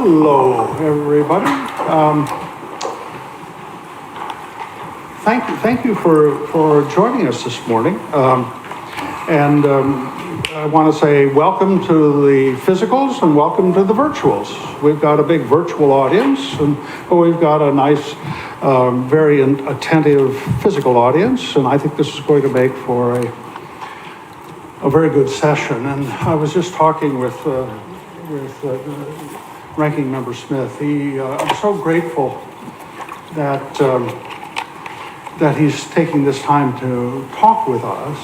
Hello, everybody. Thank you for joining us this morning. I want to say welcome to the physicals and welcome to the virtuals. We've got a big virtual audience, but we've got a nice, very attentive physical audience, and I think this is going to make for a very good session. And I was just talking with Ranking Member Smith. I'm so grateful that that he's taking this time to talk with us.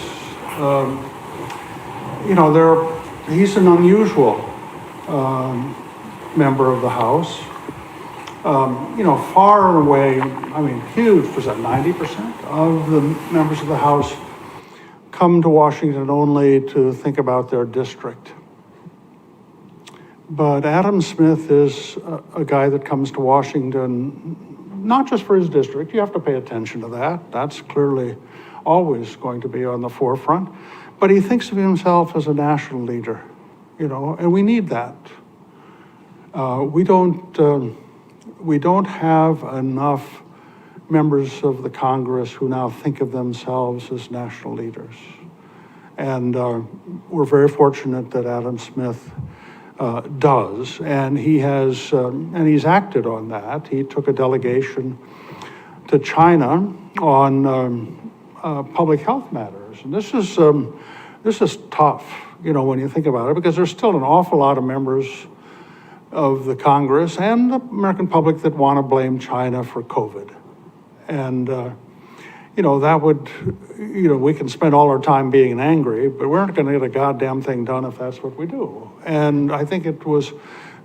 He's an unusual member of the House. Far and away, huge percent, 90% of the members of the House come to Washington only to think about their district. But Adam Smith is a guy that comes to Washington not just for his district. You have to pay attention to that. That's clearly always going to be on the forefront. But he thinks of himself as a national leader, and we need that. We don't have enough members of the Congress who now think of themselves as national leaders. And we're very fortunate that Adam Smith does, and he's acted on that. He took a delegation to China on public health matters, and this is tough, when you think about it, because there's still an awful lot of members of the Congress and the American public that want to blame China for COVID, and that would, we can spend all our time being angry, but we're not going to get a goddamn thing done if that's what we do. And I think it was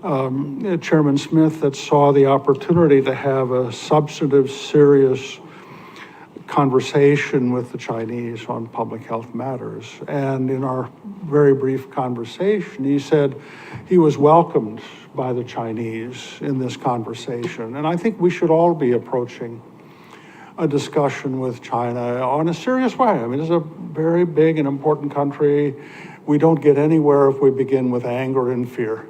Chairman Smith that saw the opportunity to have a substantive, serious conversation with the Chinese on public health matters. And in our very brief conversation, he said he was welcomed by the Chinese in this conversation. And I think we should all be approaching a discussion with China on a serious way. It's a very big and important country. We don't get anywhere if we begin with anger and fear.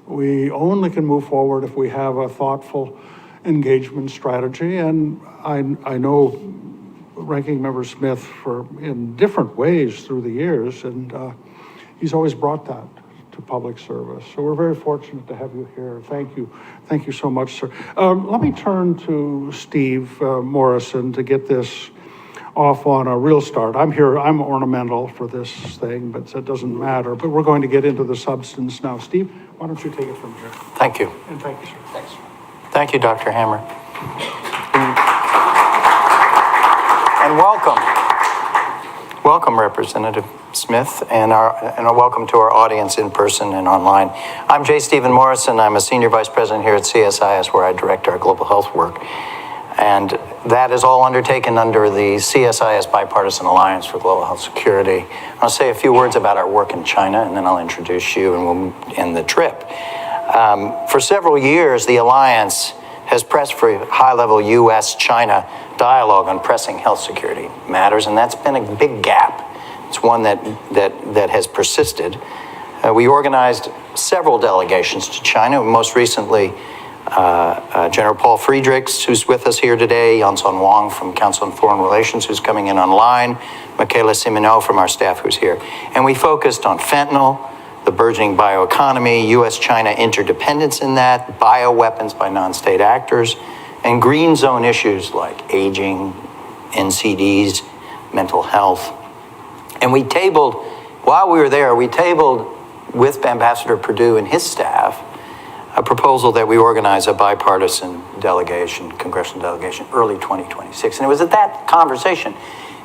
We only can move forward if we have a thoughtful engagement strategy. And I know Ranking Member Smith in different ways through the years, and he's always brought that to public service. So we're very fortunate to have you here. Thank you. Thank you so much, sir. Let me turn to Steve Morrison to get this off on a real start. I'm ornamental for this thing, but it doesn't matter. But we're going to get into the substance now. Steve, why don't you take it from here? Thank you. And thank you, sir. Thanks. Thank you, Dr. Hamre. And welcome. Welcome, Representative Smith, and a welcome to our audience in person and online. I'm J. Stephen Morrison. I'm a Senior Vice President here at CSIS, where I direct our global health work. And that is all undertaken under the CSIS Bipartisan Alliance for Global Health Security. I'll say a few words about our work in China, and then I'll introduce you and we'll end the trip. For several years, the Alliance has pressed for high-level U.S.-China dialogue on pressing health security matters, and that's been a big gap. It's one that has persisted. We organized several delegations to China, most recently General Paul Friedrichs, who's with us here today, Yansan Wang from Council on Foreign Relations, who's coming in online, Michaela Simoneau from our staff, who's here. And we focused on fentanyl, the burgeoning bioeconomy, U.S.-China interdependence in that, bioweapons by non-state actors, and green zone issues like aging, NCDs, mental health. And while we were there, we tabled with Ambassador Perdue and his staff a proposal that we organize a bipartisan delegation, congressional delegation, early 2026. And it was at that conversation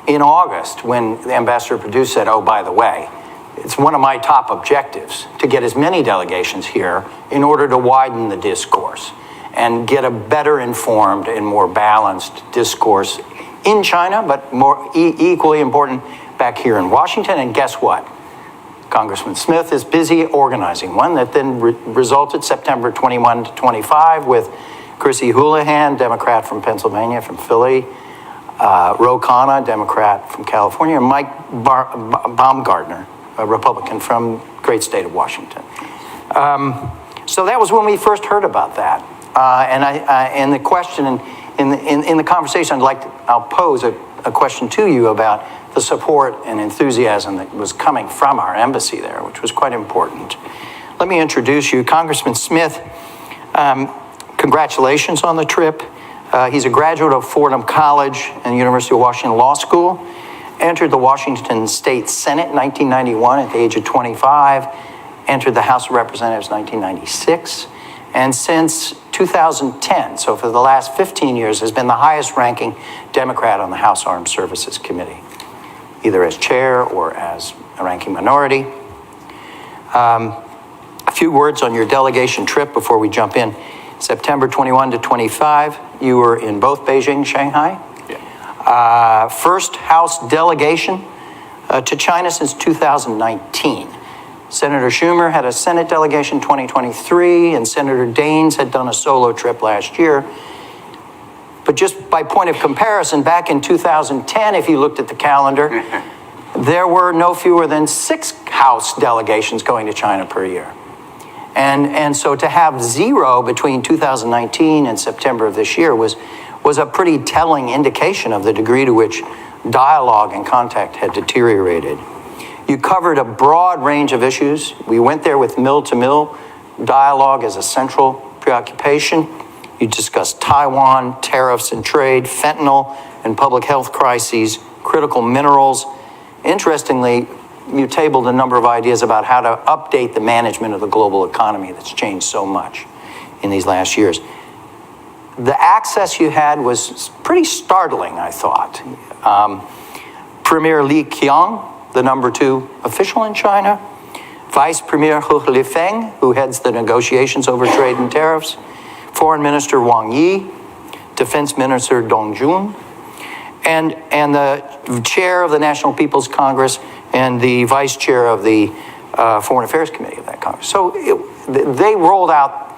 in August when Ambassador Perdue said, oh, by the way, it's one of my top objectives to get as many delegations here in order to widen the discourse and get a better informed and more balanced discourse in China, but more equally important back here in Washington. And guess what? Congressman Smith is busy organizing one that then resulted September 21 to 25 with Chrissy Houlihan, Democrat from Pennsylvania, from Philly, Ro Khanna, Democrat from California, and Mike Baumgartner, a Republican from great state of Washington. So that was when we first heard about that. And the question in the conversation, I'll pose a question to you about the support and enthusiasm that was coming from our embassy there, which was quite important. Let me introduce you, Congressman Smith. Congratulations on the trip. He's a graduate of Fordham College and the University of Washington Law School. Entered the Washington State Senate in 1991 at the age of 25. Entered the House of Representatives in 1996. And since 2010, so for the last 15 years, has been the highest ranking Democrat on the House Armed Services Committee, either as chair or as a ranking minority. A few words on your delegation trip before we jump in. September 21 to 25, you were in both Beijing and Shanghai. Yeah. First House delegation to China since 2019. Senator Schumer had a Senate delegation 2023, and Senator Daines had done a solo trip last year. But just by point of comparison, back in 2010, if you looked at the calendar, there were no fewer than 6 House delegations going to China per year. And so to have 0 between 2019 and September of this year was a pretty telling indication of the degree to which dialogue and contact had deteriorated. You covered a broad range of issues. We went there with mill-to-mill dialogue as a central preoccupation. You discussed Taiwan, tariffs and trade, fentanyl and public health crises, critical minerals. Interestingly, you tabled a number of ideas about how to update the management of the global economy that's changed so much in these last years. The access you had was pretty startling, I thought. Premier Li Qiang, the #2 official in China, Vice Premier Hu Lifeng, who heads the negotiations over trade and tariffs, Foreign Minister Wang Yi, Defense Minister Dong Jun, and the chair of the National People's Congress and the vice chair of the Foreign Affairs Committee of that Congress. So they rolled out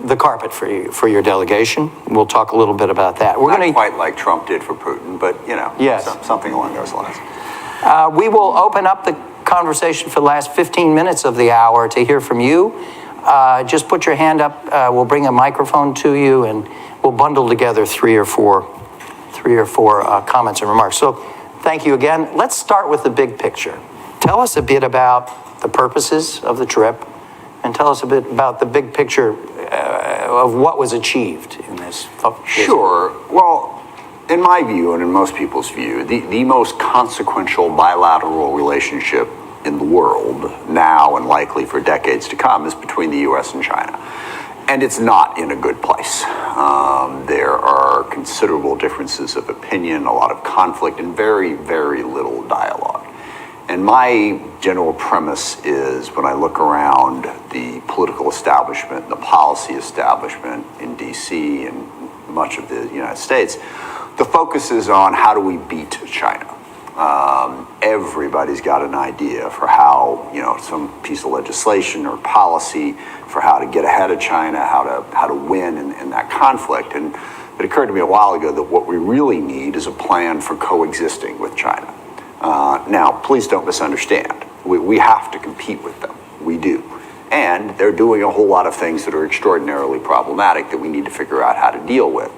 the carpet for your delegation. We'll talk a little bit about that. We're not quite like Trump did for Putin, but yes, something along those lines. We will open up the conversation for the last 15 minutes of the hour to hear from you. Just put your hand up. We'll bring a microphone to you, and we'll bundle together three or four comments and remarks. So thank you again. Let's start with the big picture. Tell us a bit about the purposes of the trip, and tell us a bit about the big picture of what was achieved in this. Sure. Well, in my view, and in most people's view, the most consequential bilateral relationship in the world now and likely for decades to come is between the U.S. and China. And it's not in a good place. There are considerable differences of opinion, a lot of conflict, and very, very little dialogue. And my general premise is, when I look around the political establishment, the policy establishment in D.C. and much of the United States, the focus is on how do we beat China. Everybody's got an idea for how, some piece of legislation or policy for how to get ahead of China, how to win in that conflict. And it occurred to me a while ago that what we really need is a plan for coexisting with China. Now, please don't misunderstand. We have to compete with them. We do. And they're doing a whole lot of things that are extraordinarily problematic that we need to figure out how to deal with.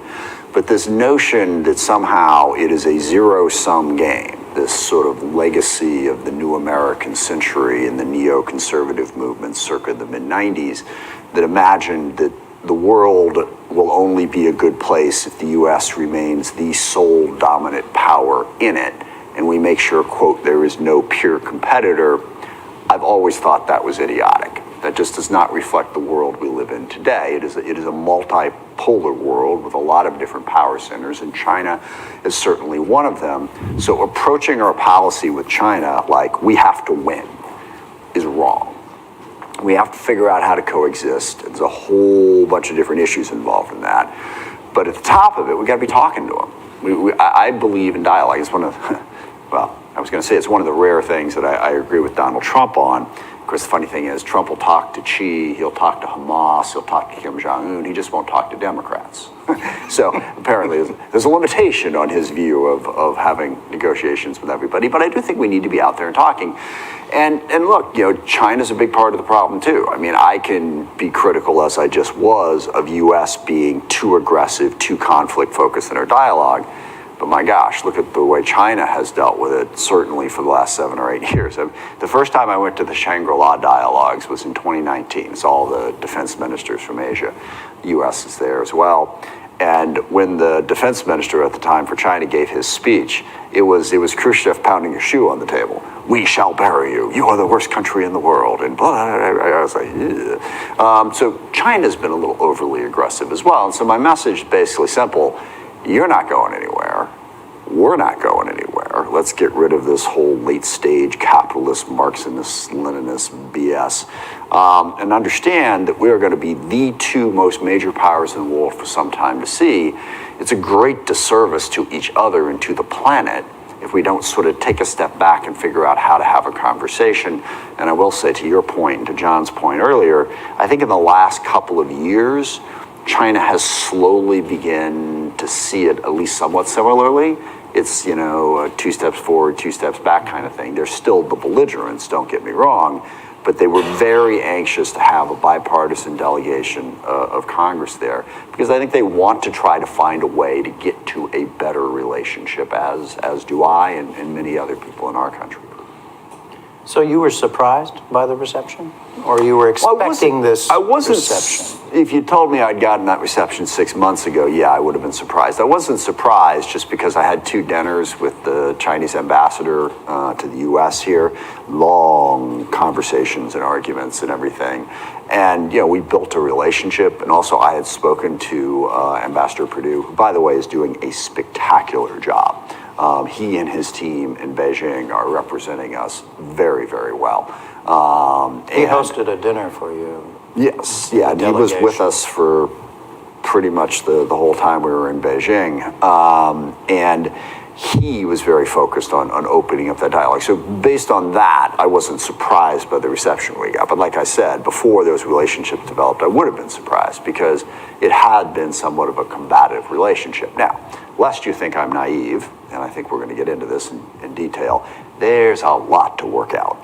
But this notion that somehow it is a zero-sum game, this sort of legacy of the new American century and the neoconservative movement circa the mid-90s that imagined that the world will only be a good place if the U.S. remains the sole dominant power in it, and we make sure, quote, there is no peer competitor. I've always thought that was idiotic. That just does not reflect the world we live in today. It is a multipolar world with a lot of different power centers, and China is certainly one of them. So approaching our policy with China like we have to win is wrong. We have to figure out how to coexist. There's a whole bunch of different issues involved in that. But at the top of it, we got to be talking to them. I believe in dialogue. It's one of, well, I was going to say it's one of the rare things that I agree with Donald Trump on, Of course, the funny thing is, Trump will talk to Xi, he'll talk to Hamas, he'll talk to Kim Jong-un, he just won't talk to Democrats. So apparently there's a limitation on his view of having negotiations with everybody, but I do think we need to be out there and talking. And look, China's a big part of the problem too. I mean, I can be critical, as I just was, of U.S. being too aggressive, too conflict-focused in our dialogue. But my gosh, look at the way China has dealt with it, certainly for the last 7 or 8 years. The first time I went to the Shangri-La dialogues was in 2019. It's all the defense ministers from Asia. The U.S. is there as well. And when the defense minister at the time for China gave his speech, it was Khrushchev pounding a shoe on the table. We shall bury you. You are the worst country in the world. And blah, blah, blah, blah. I was like, yeah. So China's been a little overly aggressive as well. And so my message is basically simple. You're not going anywhere. We're not going anywhere. Let's get rid of this whole late stage capitalist, Marxist, Leninist BS, and understand that we are going to be the 2 most major powers in the world for some time to see. It's a great disservice to each other and to the planet if we don't sort of take a step back and figure out how to have a conversation. And I will say, to your point and to John's point earlier, I think in the last couple of years, China has slowly begun to see it at least somewhat similarly. It's, 2 steps forward, 2 steps back kind of thing. They're still the belligerents, don't get me wrong, but they were very anxious to have a bipartisan delegation of Congress there, because I think they want to try to find a way to get to a better relationship, as do I and many other people in our country. So you were surprised by the reception? Or you were expecting this reception? If you told me I'd gotten that reception 6 months ago, yeah, I would have been surprised. I wasn't surprised just because I had 2 dinners with the Chinese ambassador to the U.S. here, long conversations and arguments and everything. And, we built a relationship. And also I had spoken to Ambassador Perdue, who, by the way, is doing a spectacular job. He and his team in Beijing are representing us very, very well. He hosted a dinner for you. Yes, yeah, and he was with us for pretty much the whole time we were in Beijing. And he was very focused on opening up that dialogue. So based on that, I wasn't surprised by the reception we got. But like I said, before those relationships developed, I would have been surprised because it had been somewhat of a combative relationship. Now, lest you think I'm naive, and I think we're going to get into this in detail, there's a lot to work out.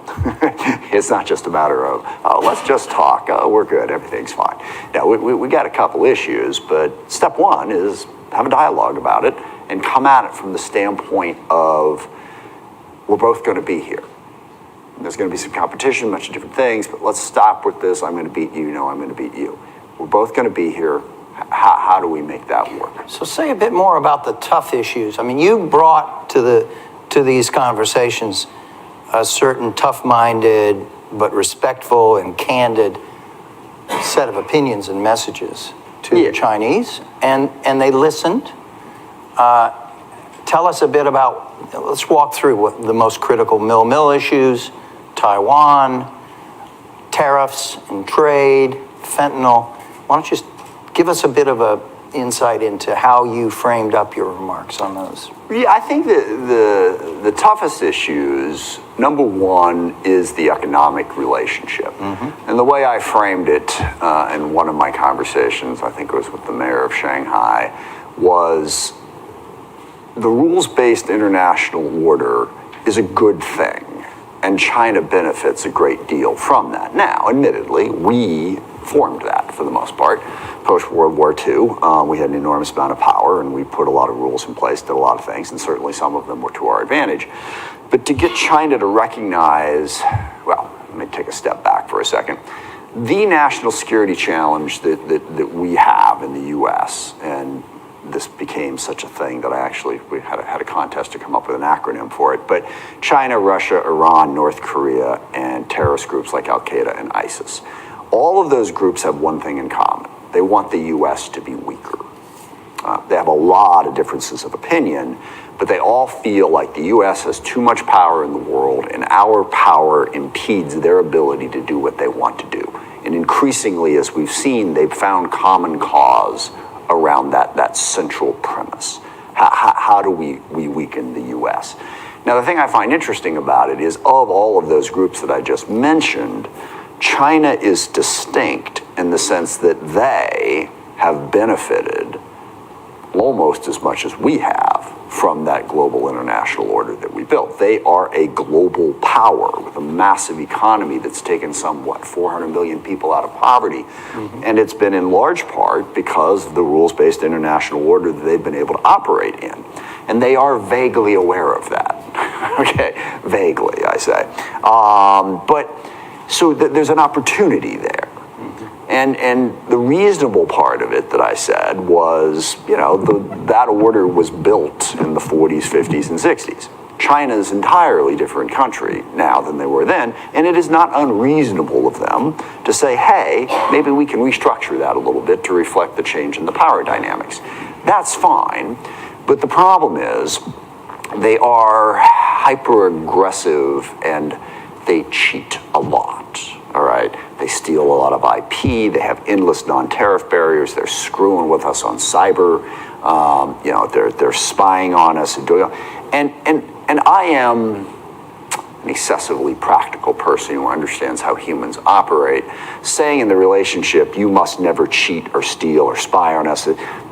It's not just a matter of, let's just talk, we're good, everything's fine. Now, we got a couple issues, but step 1 is have a dialogue about it and come at it from the standpoint of, we're both going to be here. There's going to be some competition, a bunch of different things, but let's stop with this. I'm going to beat you, I'm going to beat you. We're both going to be here. How do we make that work? So say a bit more about the tough issues. I mean, you brought to these conversations a certain tough-minded but respectful and candid set of opinions and messages to the Chinese, and they listened. Tell us a bit about, let's walk through what the most critical mill issues, Taiwan, tariffs and trade, fentanyl. Why don't you just give us a bit of a insight into how you framed up your remarks on those? Yeah, I think that the toughest issues, number 1, is the economic relationship. Mm-hmm. And the way I framed it in one of my conversations, I think it was with the mayor of Shanghai, was the rules-based international order is a good thing, and China benefits a great deal from that. Now, admittedly, we formed that for the most part. Post-World War II, we had an enormous amount of power, and we put a lot of rules in place, did a lot of things, and certainly some of them were to our advantage. But to get China to recognize, well, let me take a step back for a second. The national security challenge that we have in the U.S., and this became such a thing that we had a contest to come up with an acronym for it, but China, Russia, Iran, North Korea, and terrorist groups like Al-Qaeda and ISIS. All of those groups have one thing in common. They want the U.S. to be weaker. They have a lot of differences of opinion, but they all feel like the U.S. has too much power in the world, and our power impedes their ability to do what they want to do. And increasingly, as we've seen, they've found common cause around that central premise. How do we weaken the U.S.? Now, the thing I find interesting about it is, of all of those groups that I just mentioned, China is distinct in the sense that they have benefited almost as much as we have from that global international order that we built. They are a global power with a massive economy that's taken some, 400 million people out of poverty. And it's been in large part because of the rules-based international order that they've been able to operate in. And they are vaguely aware of that. Okay, vaguely, I say. So there's an opportunity there. And the reasonable part of it that I said was, that order was built in the 40s, 50s, and 60s. China's an entirely different country now than they were then, and it is not unreasonable of them to say, hey, maybe we can restructure that a little bit to reflect the change in the power dynamics. That's fine, but the problem is they are hyper-aggressive and they cheat a lot, all right? They steal a lot of IP. They have endless non-tariff barriers. They're screwing with us on cyber. They're spying on us and doing. And I am an excessively practical person who understands how humans operate. Saying in the relationship, you must never cheat or steal or spy on us.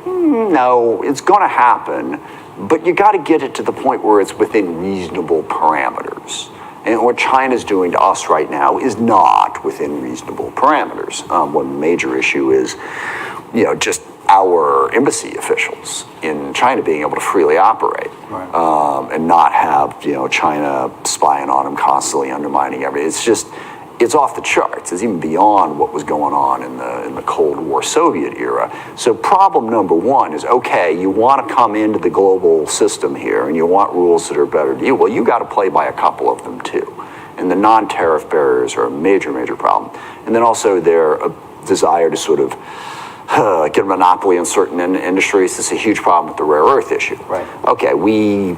No, it's going to happen, but you got to get it to the point where it's within reasonable parameters. And what China's doing to us right now is not within reasonable parameters. One major issue is, just our embassy officials in China being able to freely operate, and not have, China spying on them, constantly undermining everything. It's off the charts. It's even beyond what was going on in the Cold War Soviet era. So problem number one is, okay, you want to come into the global system here and you want rules that are better to you. Well, you got to play by a couple of them too. And the non-tariff barriers are a major, major problem. And then also their desire to sort of get a monopoly in certain industries. This is a huge problem with the rare earth issue. Right. Okay, we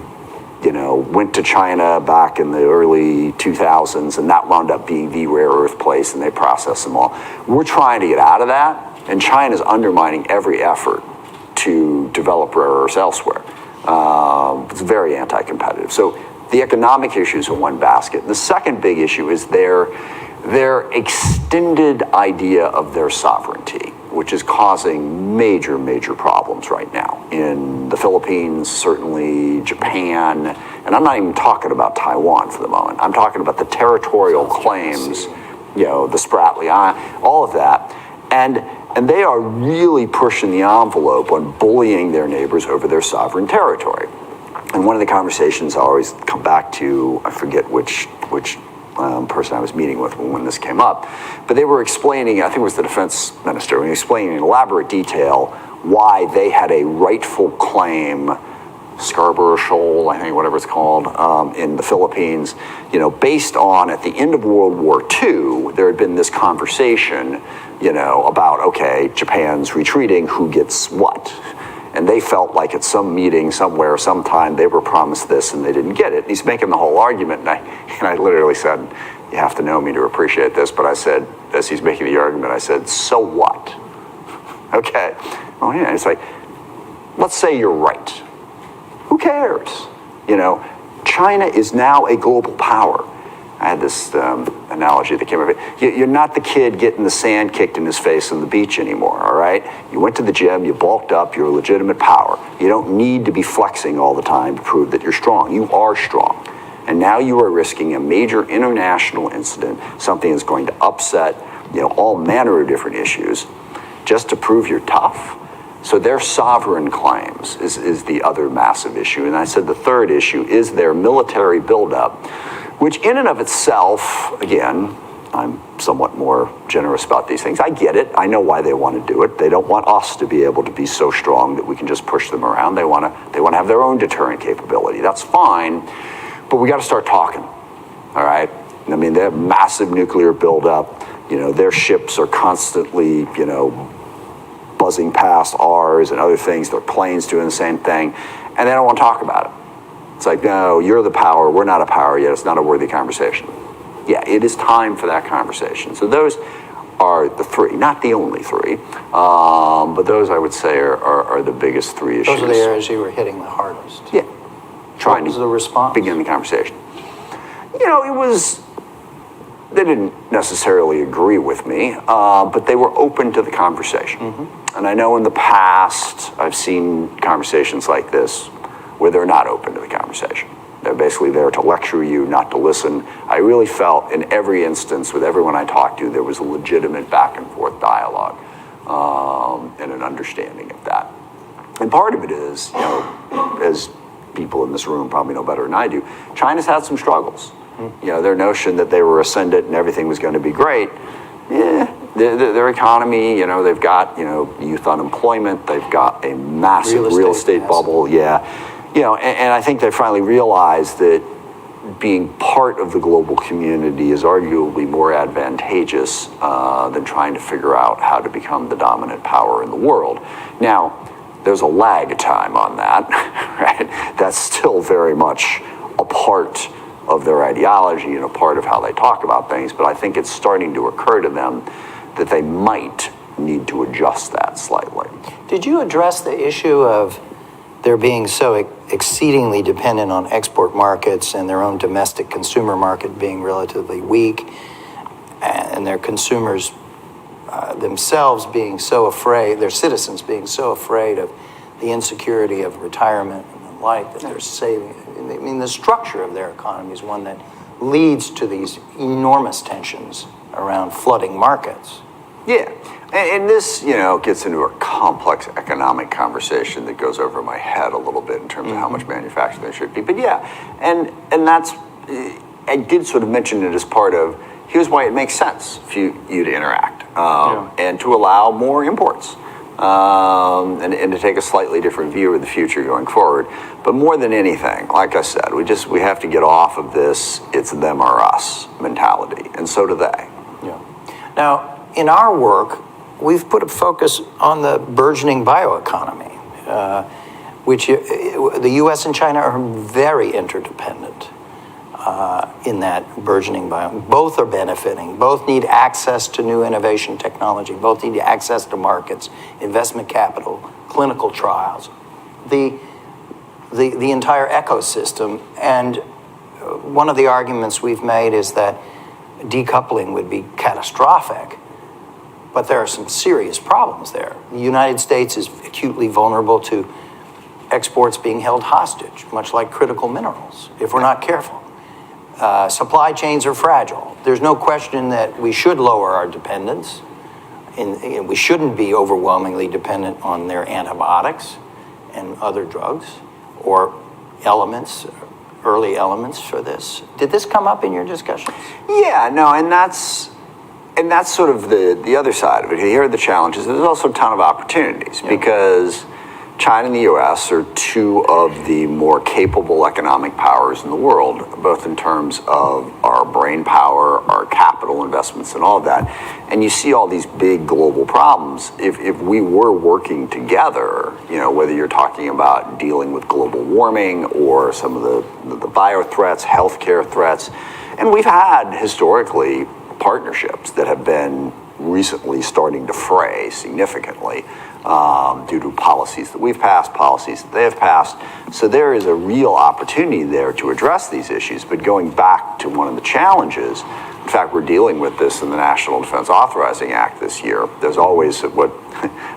went to China back in the early 2000s, and that wound up being the rare earth place, and they processed them all. We're trying to get out of that, and China's undermining every effort to develop rare earths elsewhere. It's very anti-competitive. So the economic issues are one basket. The second big issue is their extended idea of their sovereignty, which is causing major, major problems right now. In the Philippines, certainly Japan, and I'm not even talking about Taiwan for the moment. I'm talking about the territorial claims, the Spratly Island, all of that. And they are really pushing the envelope on bullying their neighbors over their sovereign territory. And one of the conversations I always come back to, I forget which person I was meeting with when this came up, but they were explaining, I think it was the defense minister, and he was explaining in elaborate detail why they had a rightful claim, Scarborough Shoal, I think, whatever it's called, in the Philippines, based on, at the end of World War II, there had been this conversation, about, okay, Japan's retreating, who gets what? And they felt like at some meeting somewhere, sometime, they were promised this and they didn't get it. And he's making the whole argument, and I literally said, you have to know me to appreciate this, but I said, as he's making the argument, I said, so what? Okay. Oh yeah, it's like, let's say you're right. Who cares? China is now a global power. I had this analogy that came up. You're not the kid getting the sand kicked in his face on the beach anymore, all right? You went to the gym, you bulked up, you're a legitimate power. You don't need to be flexing all the time to prove that you're strong. You are strong. And now you are risking a major international incident, something that's going to upset, all manner of different issues, just to prove you're tough. So their sovereign claims is the other massive issue. And I said the third issue is their military buildup, which in and of itself, again, I'm somewhat more generous about these things. I get it. I know why they want to do it. They don't want us to be able to be so strong that we can just push them around. They want to have their own deterrent capability. That's fine, but we got to start talking, all right? I mean, they have massive nuclear buildup. Their ships are constantly, buzzing past ours and other things. Their planes doing the same thing, and they don't want to talk about it. It's like, no, you're the power, we're not a power yet, it's not a worthy conversation. Yeah, it is time for that conversation. So those are the three, not the only three, but those I would say are the biggest three issues. Those are the areas you were hitting the hardest. Yeah. trying was the response? to begin the conversation. They didn't necessarily agree with me, but they were open to the conversation. And I know in the past, I've seen conversations like this where they're not open to the conversation. They're basically there to lecture you, not to listen. I really felt in every instance with everyone I talked to, there was a legitimate back and forth dialogue and an understanding of that. And part of it is, as people in this room probably know better than I do, China's had some struggles. Their notion that they were ascendant and everything was going to be great, their economy, they've got, youth unemployment, they've got a massive real estate bubble, and I think they finally realized that being part of the global community is arguably more advantageous than trying to figure out how to become the dominant power in the world. Now, there's a lag time on that, right? That's still very much a part of their ideology and a part of how they talk about things, but I think it's starting to occur to them that they might need to adjust that slightly. Did you address the issue of their being so exceedingly dependent on export markets and their own domestic consumer market being relatively weak, and their consumers themselves being so afraid, their citizens being so afraid of the insecurity of retirement and the like, that they're saving? I mean, the structure of their economy is one that leads to these enormous tensions around flooding markets. Yeah, and this, gets into a complex economic conversation that goes over my head a little bit in terms of how much manufacturing there should be. But yeah, and that's, I did sort of mention it as part of, here's why it makes sense for you to interact and to allow more imports and to take a slightly different view of the future going forward. But more than anything, like I said, we have to get off of this it's them or us mentality, and so do they. Yeah. Now, in our work, we've put a focus on the burgeoning bioeconomy, which the U.S. and China are very interdependent in that burgeoning Both are benefiting. Both need access to new innovation technology. Both need access to markets, investment capital, clinical trials, the entire ecosystem. And one of the arguments we've made is that decoupling would be catastrophic, but there are some serious problems there. The United States is acutely vulnerable to exports being held hostage, much like critical minerals, if we're not careful. Supply chains are fragile. There's no question that we should lower our dependence, and we shouldn't be overwhelmingly dependent on their antibiotics and other drugs or elements, early elements for this. Did this come up in your discussions? Yeah, no, and that's sort of the other side of it. Here are the challenges. There's also a ton of opportunities because China and the U.S. are two of the more capable economic powers in the world, both in terms of our brain power, our capital investments, and all of that. And you see all these big global problems. If we were working together, whether you're talking about dealing with global warming or some of the bio threats, healthcare threats, and we've had historically partnerships that have been recently starting to fray significantly due to policies that we've passed, policies that they have passed. So there is a real opportunity there to address these issues. But going back to one of the challenges, in fact, we're dealing with this in the National Defense Authorizing Act this year. There's always what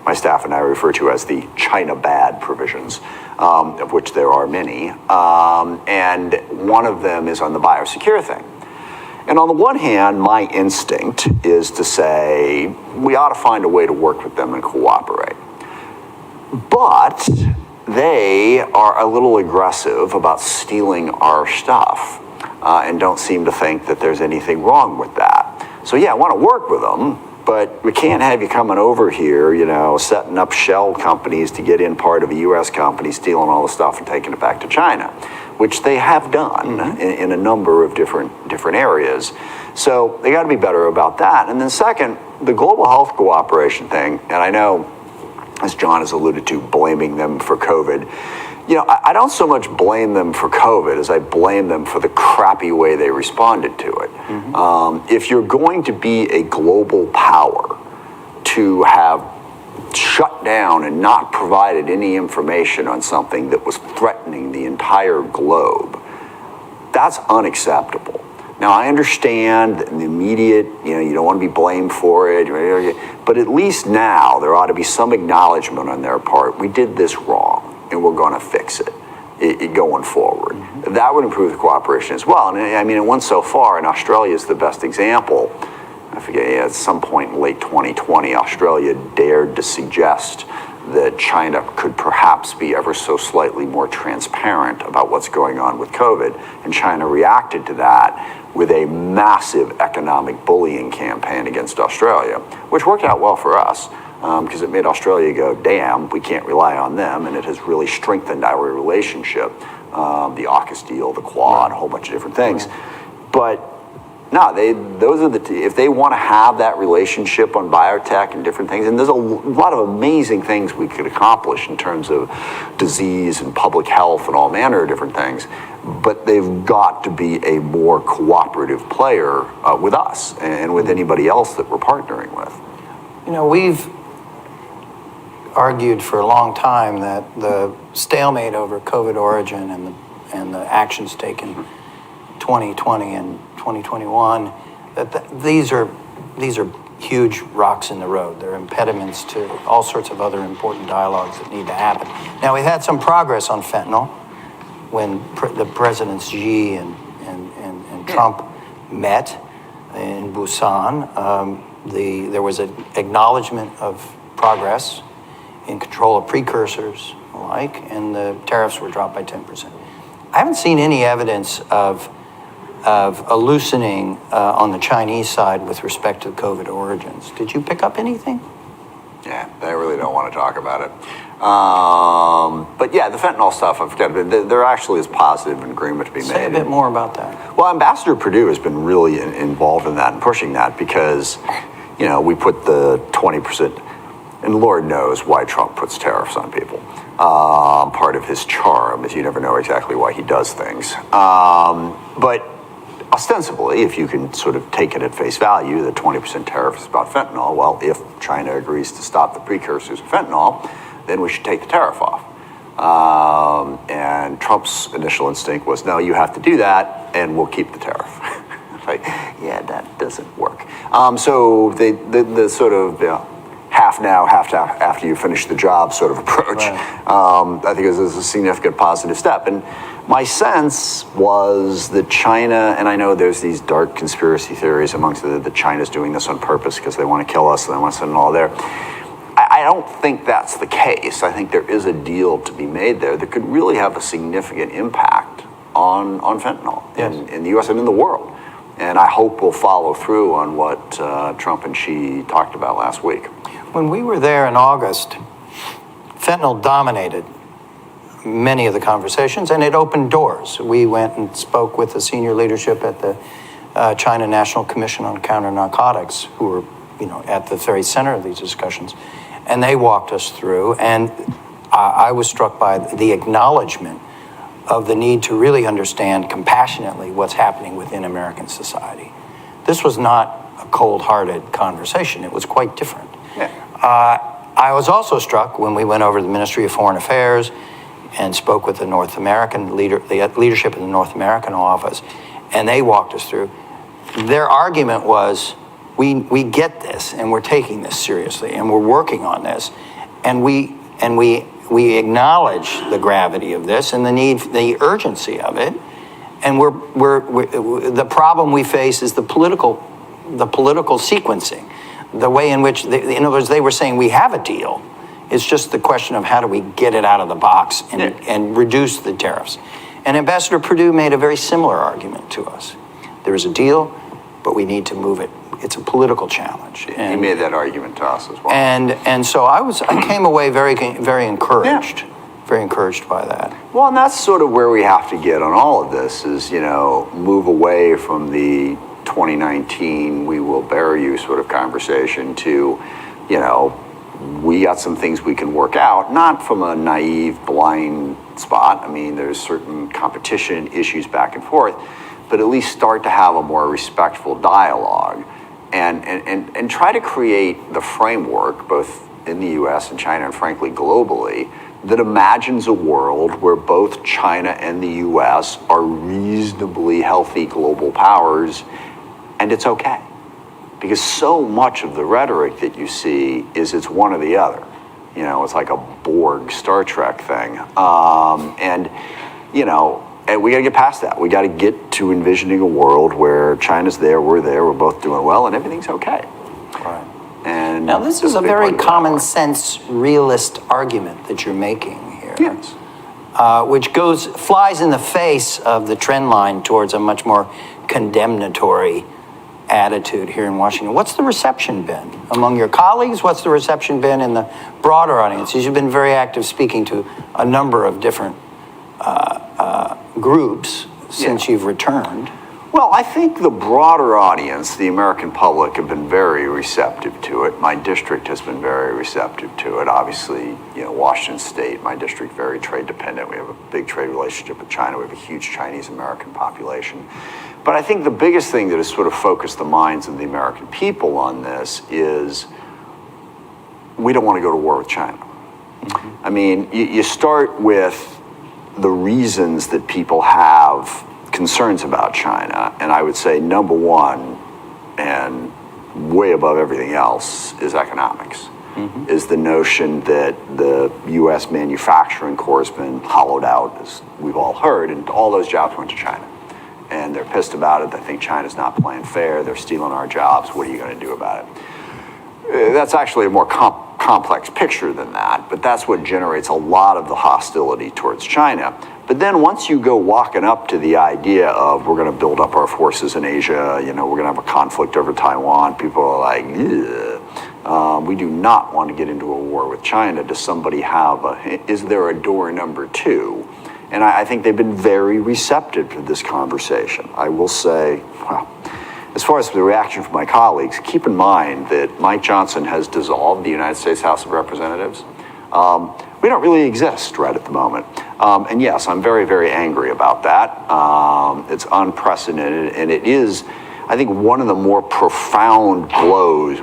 my staff and I refer to as the China bad provisions, of which there are many. And one of them is on the biosecure thing. And on the one hand, my instinct is to say we ought to find a way to work with them and cooperate. But they are a little aggressive about stealing our stuff and don't seem to think that there's anything wrong with that. So yeah, I want to work with them, but we can't have you coming over here, setting up shell companies to get in part of a U.S. company, stealing all the stuff and taking it back to China, which they have done in a number of different areas. So they got to be better about that. And then second, the global health cooperation thing, and I know, as John has alluded to, blaming them for COVID. I don't so much blame them for COVID as I blame them for the crappy way they responded to it. If you're going to be a global power, to have shut down and not provided any information on something that was threatening the entire entire globe, that's unacceptable. Now, I understand that in the immediate, you don't want to be blamed for it, but at least now there ought to be some acknowledgement on their part. We did this wrong, and we're going to fix it going forward. Mm-hmm. That would improve the cooperation as well. And I mean, it went so far, and Australia is the best example. I forget, at some point in late 2020, Australia dared to suggest that China could perhaps be ever so slightly more transparent about what's going on with COVID. And China reacted to that with a massive economic bullying campaign against Australia, which worked out well for us because it made Australia go, damn, we can't rely on them. And it has really strengthened our relationship, the AUKUS deal, the Quad, a whole bunch of different things. But no, those are if they want to have that relationship on biotech and different things, and there's a lot of amazing things we could accomplish in terms of disease and public health and all manner of different things, but they've got to be a more cooperative player with us and with anybody else that we're partnering with. We've argued for a long time that the stalemate over COVID origin and the actions taken 2020 and 2021, these are huge rocks in the road. They're impediments to all sorts of other important dialogues that need to happen. Now, we've had some progress on fentanyl when the presidents Xi and Trump met in Busan. There was an acknowledgement of progress in control of precursors alike, and the tariffs were dropped by 10%. I haven't seen any evidence of a loosening on the Chinese side with respect to COVID origins. Did you pick up anything? Yeah, they really don't want to talk about it. But yeah, the fentanyl stuff, I've got there actually is positive agreement to be made. Say a bit more about that. Well, Ambassador Perdue has been really involved in that and pushing that because, we put the 20%, and Lord knows why Trump puts tariffs on people. Part of his charm is you never know exactly why he does things. But ostensibly, if you can sort of take it at face value, the 20% tariff is about fentanyl. Well, if China agrees to stop the precursors of fentanyl, then we should take the tariff off. And Trump's initial instinct was, no, you have to do that, and we'll keep the tariff. Like, yeah, that doesn't work. So the sort of half now, half after you finish the job sort of approach, right. I think it was a significant positive step. And my sense was that China, and I know there's these dark conspiracy theories amongst that China's doing this on purpose because they want to kill us and they want to send it all there. I don't think that's the case. I think there is a deal to be made there that could really have a significant impact on fentanyl in the U.S. and in the world. And I hope we'll follow through on what Trump and Xi talked about last week. When we were there in August, fentanyl dominated many of the conversations, and it opened doors. We went and spoke with the senior leadership at the China National Commission on Counter-Narcotics, who were, at the very center of these discussions, and they walked us through. And I was struck by the acknowledgement of the need to really understand compassionately what's happening within American society. This was not a cold-hearted conversation. It was quite different. Yeah. I was also struck when we went over to the Ministry of Foreign Affairs and spoke with the North American the leadership in the North American office, and they walked us through. Their argument was, we get this, and we're taking this seriously, and we're working on this, and we we acknowledge the gravity of this and the need, the urgency of it, and we're the problem we face is the political sequencing, the way in which, in other words, they were saying we have a deal. It's just the question of how do we get it out of the box and reduce the tariffs. And Ambassador Perdue made a very similar argument to us. There is a deal, but we need to move it. It's a political challenge. And he made that argument to us as well. And so I came away very encouraged. Yeah. Very encouraged by that. Well, and that's sort of where we have to get on all of this is, move away from the 2019 we will bury you sort of conversation to, we got some things we can work out, not from a naive, blind spot. I mean, there's certain competition issues back and forth, but at least start to have a more respectful dialogue and try to create the framework, both in the U.S. and China and frankly globally, that imagines a world where both China and the US are reasonably healthy global powers, and it's okay. Because so much of the rhetoric that you see is it's one or the other. You know, it's like a Borg Star Trek thing. And we got to get past that. We got to get to envisioning a world where China's there, we're both doing well, and everything's okay. Right. And Now, this is a very common sense, realist argument that you're making here. Yes. Which flies in the face of the trend line towards a much more condemnatory attitude here in Washington. What's the reception been among your colleagues? What's the reception been in the broader audiences? You've been very active speaking to a number of different groups since you've returned. Well, I think the broader audience, the American public, have been very receptive to it. My district has been very receptive to it. Obviously, Washington State, my district, very trade dependent. We have a big trade relationship with China. We have a huge Chinese American population. But I think the biggest thing that has sort of focused the minds of the American people on this is we don't want to go to war with China. Mm-hmm. I mean, you start with the reasons that people have concerns about China, and I would say number one, and way above everything else, is economics. Mm-hmm. Is the notion that the U.S. manufacturing corps has been hollowed out, as we've all heard, and all those jobs went to China. And they're pissed about it. They think China's not playing fair. They're stealing our jobs. What are you going to do about it? That's actually a more complex picture than that, but that's what generates a lot of the hostility towards China. But then once you go walking up to the idea of we're going to build up our forces in Asia, we're going to have a conflict over Taiwan, people are like, we do not want to get into a war with China. Does somebody is there a door number two? And I think they've been very receptive to this conversation. I will say, well, as far as the reaction from my colleagues, keep in mind that Mike Johnson has dissolved the United States House of Representatives. We don't really exist right at the moment. And yes, I'm very, very angry about that. It's unprecedented, and it is, I think, one of the more profound blows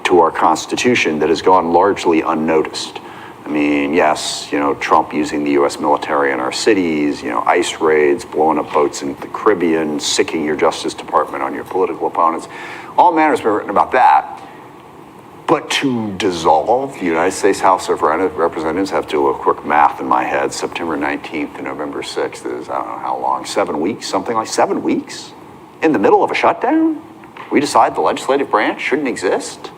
to our Constitution that has gone largely unnoticed. I mean, yes, Trump using the U.S. military in our cities, ICE raids, blowing up boats in the Caribbean, sicking your Justice Department on your political opponents. All manner has been written about that. But to dissolve the United States House of Representatives, I have to do a little quick math in my head, September 19th to November 6th is, I don't know how long, 7 weeks, something like 7 weeks? In the middle of a shutdown? We decide the legislative branch shouldn't exist?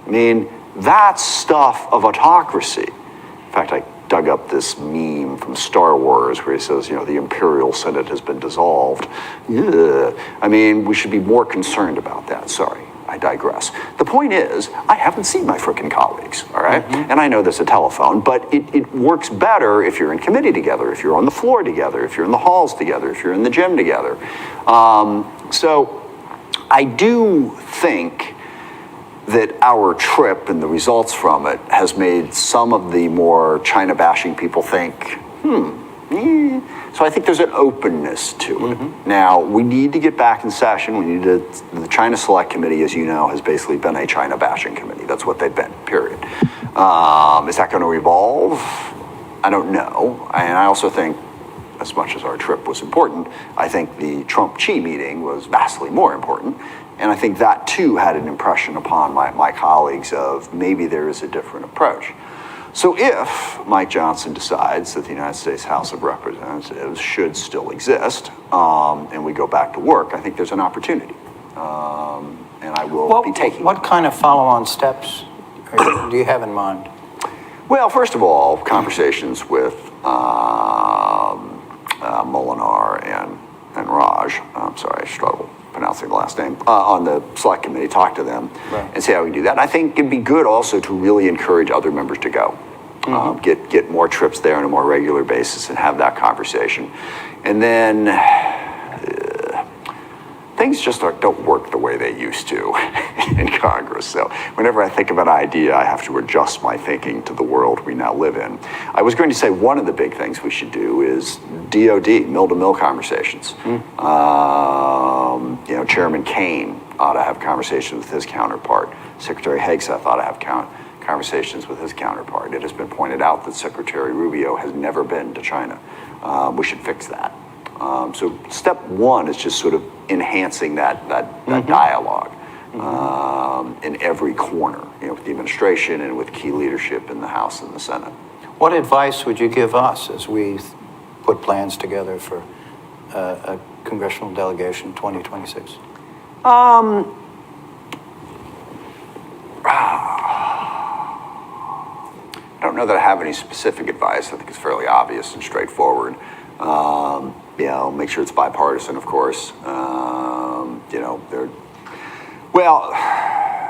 I mean, that's stuff of autocracy. In fact, I dug up this meme from Star Wars where he says, the Imperial Senate has been dissolved. Yeah. I mean, we should be more concerned about that. Sorry, I digress. The point is, I haven't seen my frickin' colleagues, all right? Mm-hmm. And I know there's a telephone, but it works better if you're in committee together, if you're on the floor together, if you're in the halls together, if you're in the gym together. So I do think that our trip and the results from it has made some of the more China-bashing people think, So I think there's an openness to it. Mm-hmm. Now, we need to get back in session. The China Select Committee, as you know, has basically been a China-bashing committee. That's what they've been, period. Is that going to evolve? I don't know. And I also think, as much as our trip was important, I think the Trump-Xi meeting was vastly more important. And I think that, too, had an impression upon my colleagues of maybe there is a different approach. So if Mike Johnson decides that the United States House of Representatives should still exist, and we go back to work, I think there's an opportunity. And I will be taking What kind of follow-on steps do you have in mind? Well, first of all, conversations with Molinar and Raj. I'm sorry, I struggle pronouncing the last name, on the select committee, talk to them and see how we can do that. And I think it'd be good also to really encourage other members to go. Get more trips there on a more regular basis and have that conversation. And then things just don't work the way they used to in Congress. So whenever I think of an idea, I have to adjust my thinking to the world we now live in. I was going to say one of the big things we should do is DOD, mill-to-mill conversations. Chairman Kaine ought to have conversations with his counterpart. Secretary Hegseth ought to have conversations with his counterpart. It has been pointed out that Secretary Rubio has never been to China. We should fix that. So step one is just sort of enhancing that dialogue in every corner, with the administration and with key leadership in the House and the Senate. What advice would you give us as we put plans together for a congressional delegation 2026? I don't know that I have any specific advice. I think it's fairly obvious and straightforward. Make sure it's bipartisan, of course.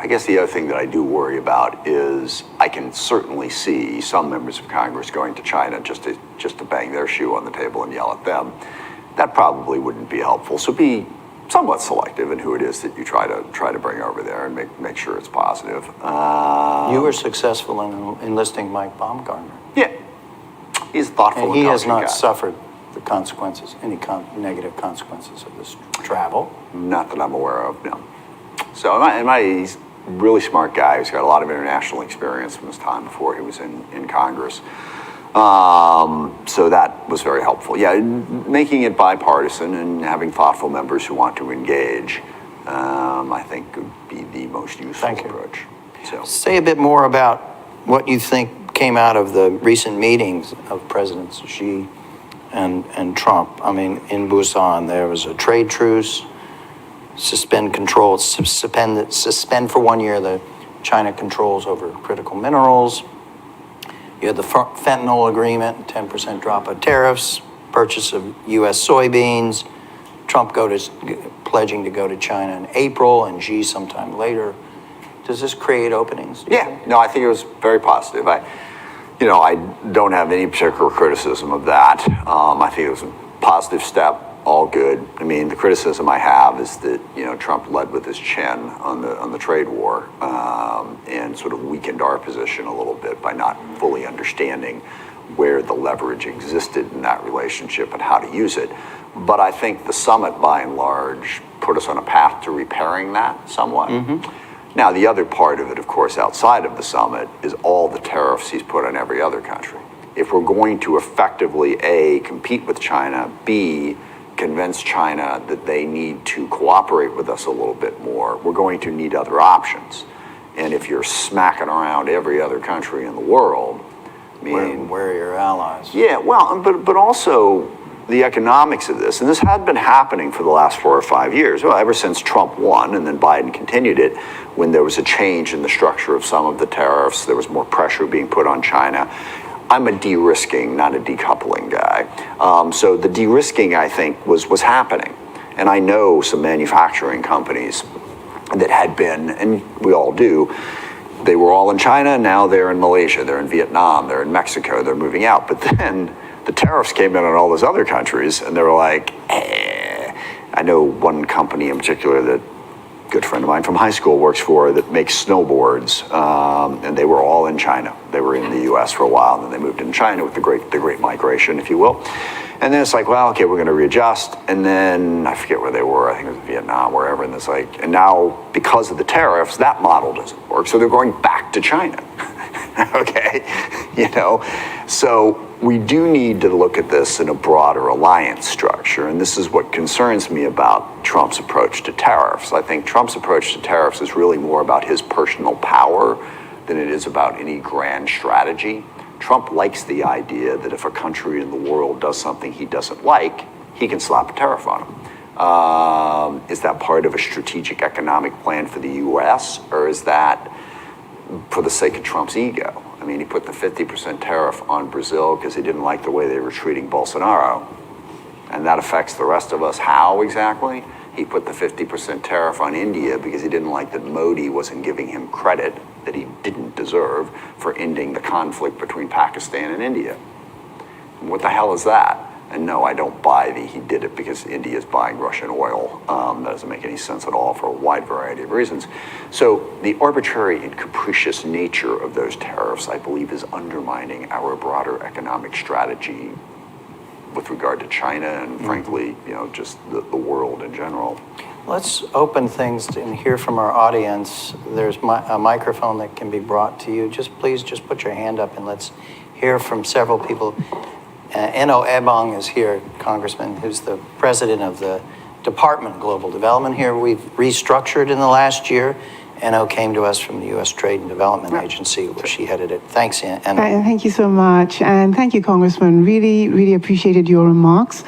I guess the other thing that I do worry about is I can certainly see some members of Congress going to China just to bang their shoe on the table and yell at them. That probably wouldn't be helpful. So be somewhat selective in who it is that you try to bring over there and make sure it's positive. You were successful in enlisting Mike Baumgartner. Yeah, he's thoughtful. And he has not guy. suffered the consequences, any negative consequences of this travel. Not that I'm aware of, no. So he's a really smart guy. He's got a lot of international experience from his time before he was in Congress. So that was very helpful. Yeah, making it bipartisan and having thoughtful members who want to engage, I think would be the most useful approach. So say a bit more about what you think came out of the recent meetings of Presidents Xi and Trump. I mean, in Busan, there was a trade truce, suspend for 1 year the China controls over critical minerals. You had the fentanyl agreement, 10% drop of tariffs, purchase of U.S. soybeans, Trump pledging to go to China in April and Xi sometime later. Does this create openings? Yeah, no, I think it was very positive. I don't have any particular criticism of that. I think it was a positive step, all good. I mean, the criticism I have is that, Trump led with his chin on the trade war and sort of weakened our position a little bit by not fully understanding where the leverage existed in that relationship and how to use it. But I think the summit, by and large, put us on a path to repairing that somewhat. Mm-hmm. Now, the other part of it, of course, outside of the summit, is all the tariffs he's put on every other country. If we're going to effectively, A, compete with China, B, convince China that they need to cooperate with us a little bit more, we're going to need other options. And if you're smacking around every other country in the world, I mean, where are your allies? Yeah, well, but also the economics of this, and this had been happening for the last 4 or 5 years, well, ever since Trump won, and then Biden continued it, when there was a change in the structure of some of the tariffs, there was more pressure being put on China. I'm a de-risking, not a decoupling guy. So the de-risking, I think, was happening. And I know some manufacturing companies that had been, and we all do, they were all in China, now they're in Malaysia, they're in Vietnam, they're in Mexico, they're moving out. But then the tariffs came in on all those other countries, and they were like, I know one company in particular that a good friend of mine from high school works for that makes snowboards, and they were all in China. They were in the U.S. for a while, and then they moved into China with the great migration, if you will. And then it's like, well, okay, we're going to readjust. And then I forget where they were. I think it was Vietnam, wherever. And it's like, and now because of the tariffs, that model doesn't work. So they're going back to China. Okay, So we do need to look at this in a broader alliance structure. And this is what concerns me about Trump's approach to tariffs. I think Trump's approach to tariffs is really more about his personal power than it is about any grand strategy. Trump likes the idea that if a country in the world does something he doesn't like, he can slap a tariff on them. Is that part of a strategic economic plan for the U.S., or is that for the sake of Trump's ego? I mean, he put the 50% tariff on Brazil because he didn't like the way they were treating Bolsonaro. And that affects the rest of us how exactly? He put the 50% tariff on India because he didn't like that Modi wasn't giving him credit that he didn't deserve for ending the conflict between Pakistan and India. And what the hell is that? And no, I don't buy he did it because India is buying Russian oil. That doesn't make any sense at all for a wide variety of reasons. So the arbitrary and capricious nature of those tariffs, I believe, is undermining our broader economic strategy with regard to China and, frankly, just the world in general. Let's open things and hear from our audience. There's a microphone that can be brought to you. Please put your hand up and let's hear from several people. Eno Ebong is here, Congressman, who's the president of the Department of Global Development here. We've restructured in the last year. Eno came to us from the U.S. Trade and Development Agency, where she headed it. Thanks, Eno. Thank you so much. And thank you, Congressman. Really appreciated your remarks.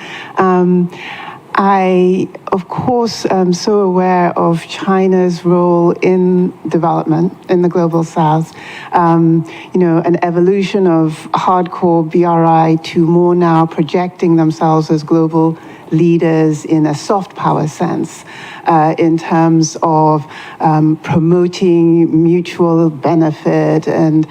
I, of course, am so aware of China's role in development in the global south. An evolution of hardcore BRI to more now projecting themselves as global leaders in a soft power sense, in terms of promoting mutual benefit. And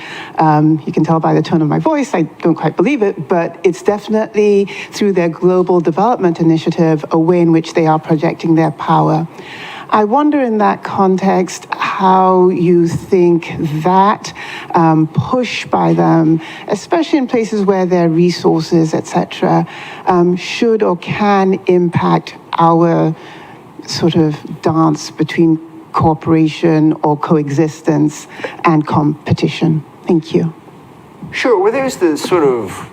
you can tell by the tone of my voice, I don't quite believe it, but it's definitely through their global development initiative a way in which they are projecting their power. I wonder in that context how you think that push by them, especially in places where there are resources, etc., should or can impact our sort of dance between cooperation or coexistence and competition. Thank you. Sure. Well, there's the sort of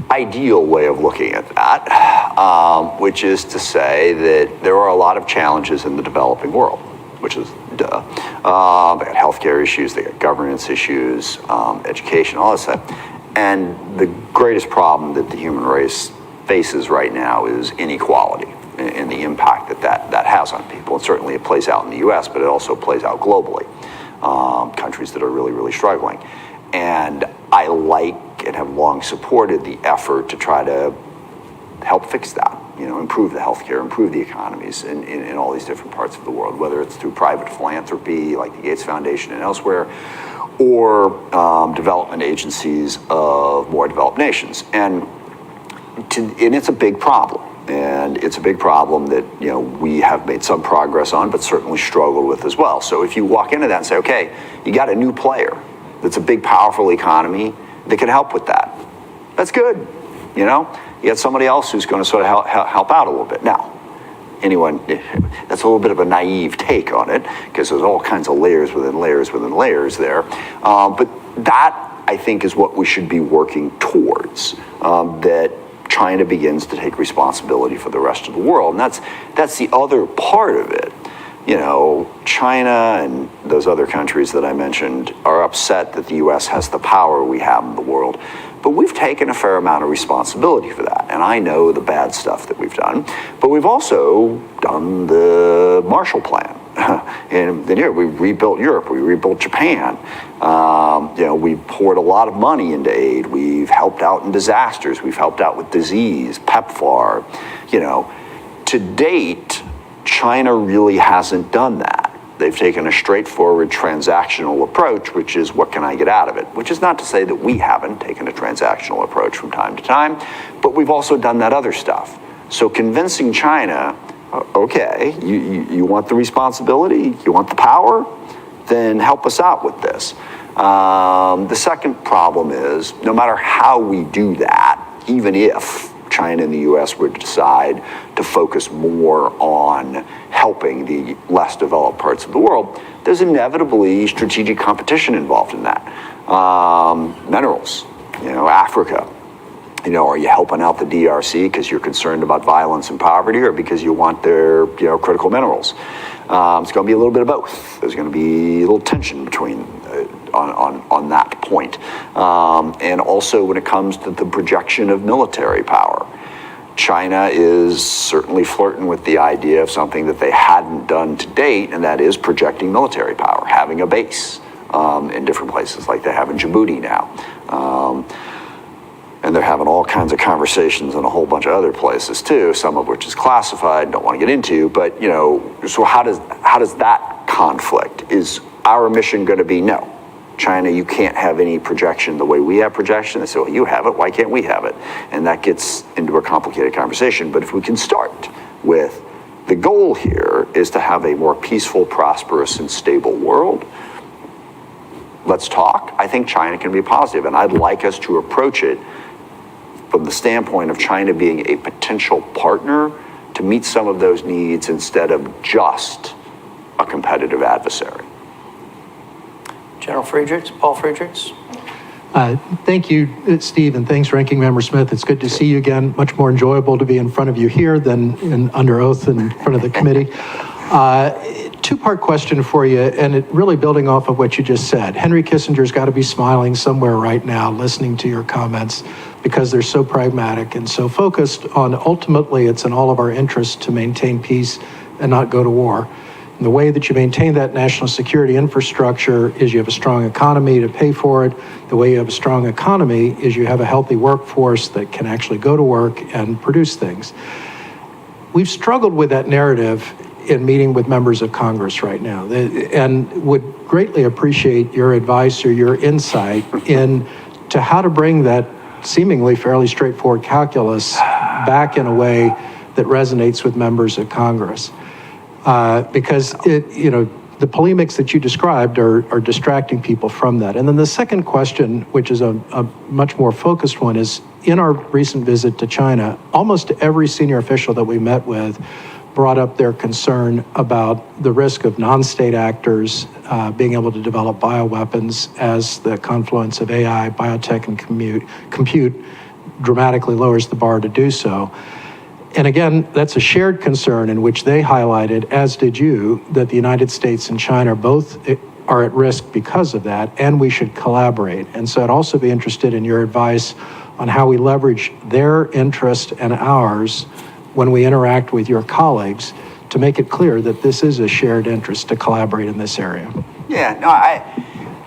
ideal way of looking at that, which is to say that there are a lot of challenges in the developing world, which is duh. They got healthcare issues, they got governance issues, education, all this stuff. And the greatest problem that the human race faces right now is inequality and the impact that has on people. And certainly it plays out in the US, but it also plays out globally. Countries that are really struggling. And I like and have long supported the effort to try to help fix that, improve the healthcare, improve the economies in all these different parts of the world, whether it's through private philanthropy like the Gates Foundation and elsewhere, or development agencies of more developed nations. And it's a big problem. And it's a big problem that, we have made some progress on, but certainly struggled with as well. So if you walk into that and say, okay, you got a new player that's a big, powerful economy that can help with that, that's good. You got somebody else who's going to sort of help out a little bit. Now, that's a little bit of a naive take on it, because there's all kinds of layers within layers within layers there. But that, I think, is what we should be working towards, that China begins to take responsibility for the rest of the world. And that's the other part of it. China and those other countries that I mentioned are upset that the U.S. has the power we have in the world. But we've taken a fair amount of responsibility for that. And I know the bad stuff that we've done. But we've also done the Marshall Plan. And then we rebuilt Europe, we rebuilt Japan. We poured a lot of money into aid. We've helped out in disasters. We've helped out with disease, PEPFAR. To date, China really hasn't done that. They've taken a straightforward transactional approach, which is what can I get out of it? Which is not to say that we haven't taken a transactional approach from time to time, but we've also done that other stuff. So convincing China, okay, you want the responsibility, you want the power, then help us out with this. The second problem is, no matter how we do that, even if China and the U.S. would decide to focus more on helping the less developed parts of the world, there's inevitably strategic competition involved in that. Minerals, Africa. Are you helping out the DRC because you're concerned about violence and poverty, or because you want their, critical minerals? It's going to be a little bit of both. There's going to be a little tension between on that point. And also when it comes to the projection of military power, China is certainly flirting with the idea of something that they hadn't done to date, and that is projecting military power, having a base in different places like they have in Djibouti now. And they're having all kinds of conversations in a whole bunch of other places too, some of which is classified, don't want to get into. But so how does that conflict? Is our mission going to be no? China, you can't have any projection the way we have projection. They say, well, you have it, why can't we have it? And that gets into a complicated conversation. But if we can start with the goal here is to have a more peaceful, prosperous, and stable world, let's talk. I think China can be positive, and I'd like us to approach it from the standpoint of China being a potential partner to to meet some of those needs instead of just a competitive adversary. General Friedrichs, Paul Friedrichs. Thank you, Steve, and thanks, Ranking Member Smith. It's good to see you again. Much more enjoyable to be in front of you here than under oath in front of the committee. Two-part question for you, and it really building off of what you just said. Henry Kissinger's got to be smiling somewhere right now listening to your comments because they're so pragmatic and so focused on ultimately it's in all of our interest to maintain peace and not go to war. And the way that you maintain that national security infrastructure is you have a strong economy to pay for it. The way you have a strong economy is you have a healthy workforce that can actually go to work and produce things. We've struggled with that narrative in meeting with members of Congress right now, and would greatly appreciate your advice or your insight into how to bring that seemingly fairly straightforward calculus back in a way that resonates with members of Congress. Because the polemics that you described are distracting people from that. And then the second question, which is a much more focused one, is in our recent visit to China, almost every senior official that we met with brought up their concern about the risk of non-state actors being able to develop bioweapons as the confluence of AI, biotech, and compute dramatically lowers the bar to do so. And again, that's a shared concern in which they highlighted, as did you, that the United States and China both are at risk because of that, and we should collaborate. And so I'd also be interested in your advice on how we leverage their interest and ours when we interact with your colleagues to make it clear that this is a shared interest to collaborate in this area. Yeah, no,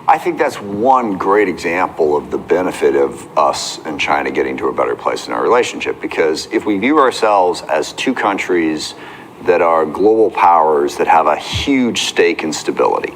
I think that's one great example of the benefit of us and China getting to a better place in our relationship, because if we view ourselves as two countries that are global powers that have a huge stake in stability,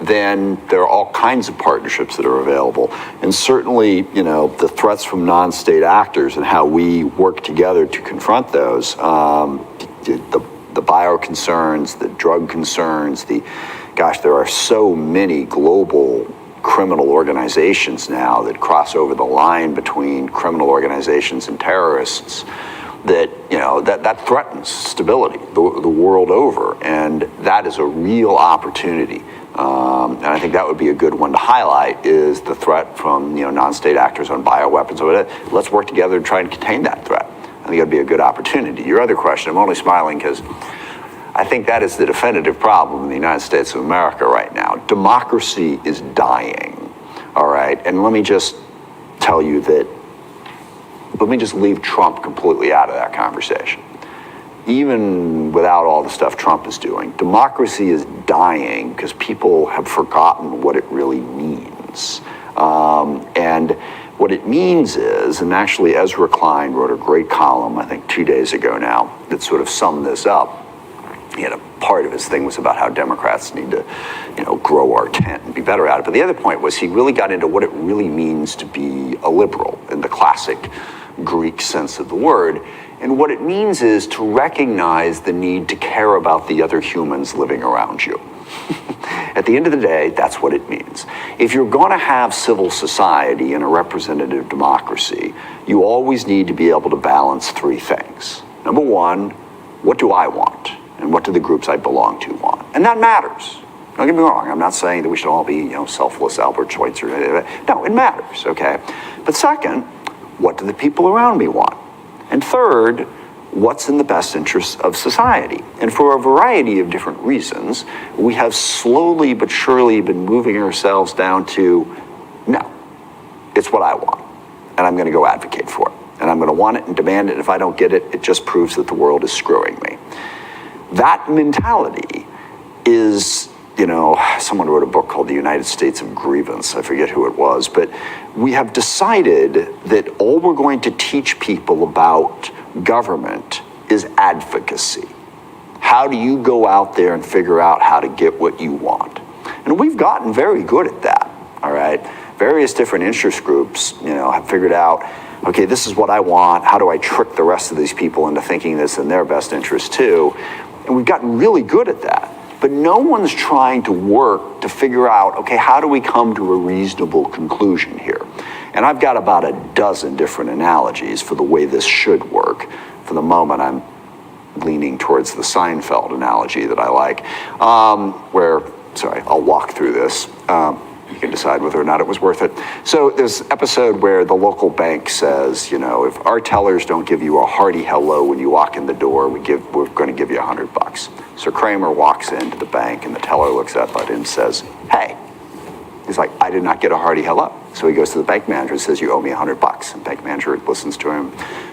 then there are all kinds of partnerships that are available. And certainly, the threats from non-state actors and how we work together to confront those, the bio concerns, the drug concerns, there are so many global criminal organizations now that cross over the line between criminal organizations and terrorists that threatens stability the world over. And that is a real opportunity. And I think that would be a good one to highlight, is the threat from non-state actors on bioweapons. Let's work together to try and contain that threat. I think that'd be a good opportunity. Your other question, I'm only smiling because I think that is the definitive problem in the United States of America right now. Democracy is dying, all right? And let me just tell you that, let me just leave Trump completely out of that conversation. Even without all the stuff Trump is doing, democracy is dying because people have forgotten what it really means. And what it means is, and actually Ezra Klein wrote a great column, I think 2 days ago now, that sort of summed this up. He had a part of his thing was about how Democrats need to, grow our tent and be better at it. But the other point was he really got into what it really means to be a liberal in the classic Greek sense of the word. And what it means is to recognize the need to care about the other humans living around you. At the end of the day, that's what it means. If you're going to have civil society and a representative democracy, you always need to be able to balance three things. Number one, what do I want? And what do the groups I belong to want? And that matters. Don't get me wrong. I'm not saying that we should all be, selfless Albert Schweitzer. No, it matters, okay? But second, what do the people around me want? And third, what's in the best interest of society? And for a variety of different reasons, we have slowly but surely been moving ourselves down to, no, it's what I want. And I'm going to go advocate for it. And I'm going to want it and demand it. And if I don't get it, it just proves that the world is screwing me. That mentality is, someone wrote a book called The United States of Grievance. I forget who it was, but we have decided that all we're going to teach people about government is advocacy. How do you go out there and figure out how to get what you want? And we've gotten very good at that, all right? Various different interest groups, have figured out, okay, this is what I want. How do I trick the rest of these people into thinking this in their best interest too? And we've gotten really good at that. But no one's trying to work to figure out, okay, how do we come to a reasonable conclusion here? And I've got about a dozen different analogies for the way this should work, for for the moment, I'm leaning towards the Seinfeld analogy that I like, I'll walk through this. You can decide whether or not it was worth it. So there's an episode where the local bank says, if our tellers don't give you a hearty hello when you walk in the door, we're going to give you $100. So Kramer walks into the bank and the teller looks up at him and says, "Hey." He's like, "I did not get a hearty hello." So he goes to the bank manager and says, "You owe me $100. And the bank manager listens to him.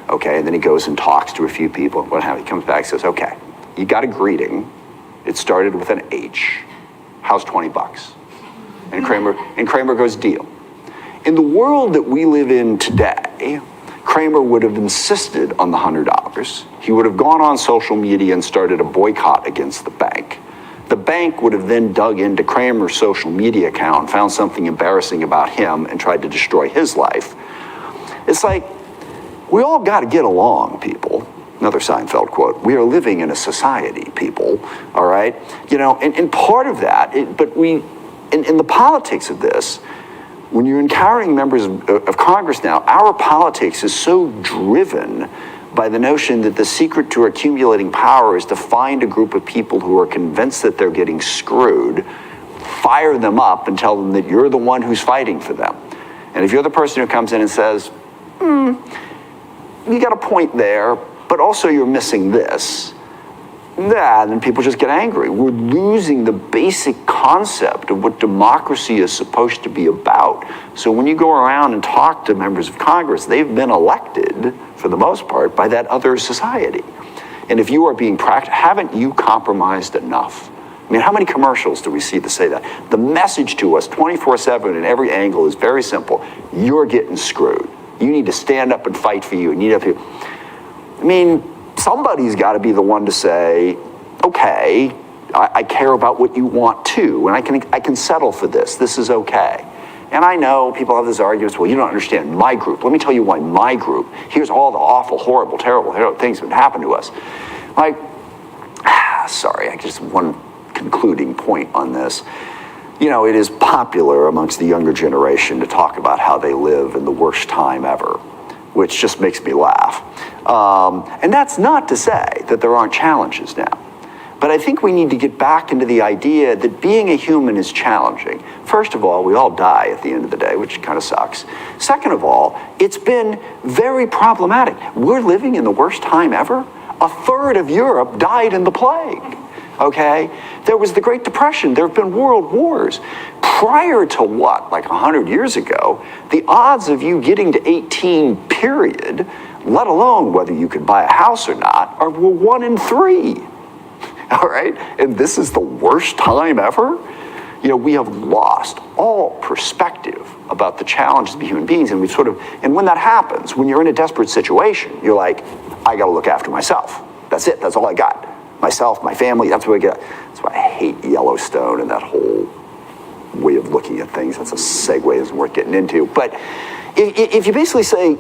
Okay, and then he goes and talks to a few people. He comes back and says, "Okay, you got a greeting. It started with an H. How's $20? And Kramer goes, "Deal." In the world that we live in today, Kramer would have insisted on the $100. He would have gone on social media and started a boycott against the bank. The bank would have then dug into Kramer's social media account and found something embarrassing about him and tried to destroy his life. It's like, we all got to get along, people. Another Seinfeld quote. We are living in a society, people, all right? And part of that, in the politics of this, when you're encountering members of Congress now, our politics is so driven by the notion that the secret to accumulating power is to find a group of people who are convinced that they're getting screwed, fire them up and tell them that you're the one who's fighting for them. And if you're the person who comes in and says, you got a point there, but also you're missing this, then people just get angry. We're losing the basic concept of what democracy is supposed to be about. So when you go around and talk to members of Congress, they've been elected, for the most part, by that other society. And if you are being haven't you compromised enough? I mean, how many commercials do we see to say that? The message to us 24/7 in every angle is very simple. You're getting screwed. You need to stand up and fight for you. I mean, somebody's got to be the one to say, okay, I care about what you want too, and I can settle for this. This is okay. And I know people have this argument, well, you don't understand my group. Let me tell you why my group. Here's all the awful, horrible, terrible things that happen to us. Like, sorry, I just one concluding point on this. It is popular amongst the younger generation to talk about how they live in the worst time ever, which just makes me laugh. And that's not to say that there aren't challenges now. But I think we need to get back into the idea that being a human is challenging. First of all, we all die at the end of the day, which kind of sucks. Second of all, it's been very problematic. We're living in the worst time ever. A third of Europe died in the plague. Okay? There was the Great Depression. There have been world wars. Prior to like 100 years ago, the odds of you getting to 18, period, let alone whether you could buy a house or not, were 1 in 3. All right? And this is the worst time ever? We have lost all perspective about the challenges of human beings, and and when that happens, when you're in a desperate situation, you're like, I got to look after myself. That's it. That's all I got. Myself, my family, that's what I get. That's why I hate Yellowstone and that whole way of looking at things. That's a segue that isn't worth getting into. But if you basically say,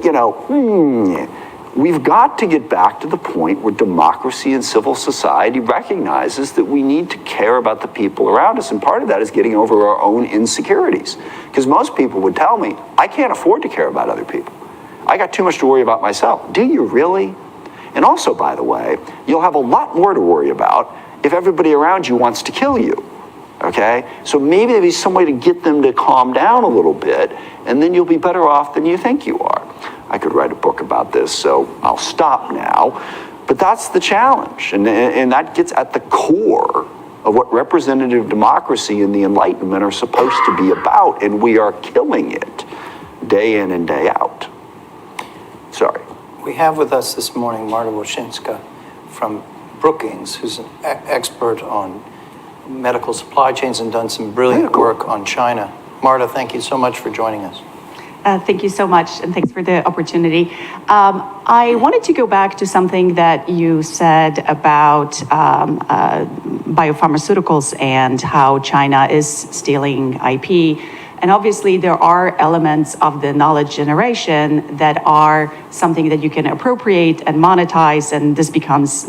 we've got to get back to the point where democracy and civil society recognizes that we need to care about the people around us. And part of that is getting over our own insecurities. Because most people would tell me, I can't afford to care about other people. I got too much to worry about myself. Do you really? And also, by the way, you'll have a lot more to worry about if everybody around you wants to kill you. Okay? So maybe there'll be some way to get them to calm down a little bit, and then you'll be better off than you think you are. I could write a book about this, so I'll stop now. But that's the challenge, and that gets at the core of what representative democracy and the Enlightenment are supposed to be about, and we are killing it day in and day out. Sorry. We have with us this morning Marta Woshinska from Brookings, who's an expert on medical supply chains and done some brilliant work on China. Marta, thank you so much for joining us. Thank you so much, and thanks for the opportunity. I wanted to go back to something that you said about biopharmaceuticals and how China is stealing IP. And obviously, there are elements of the knowledge generation that are something that you can appropriate and monetize, and this becomes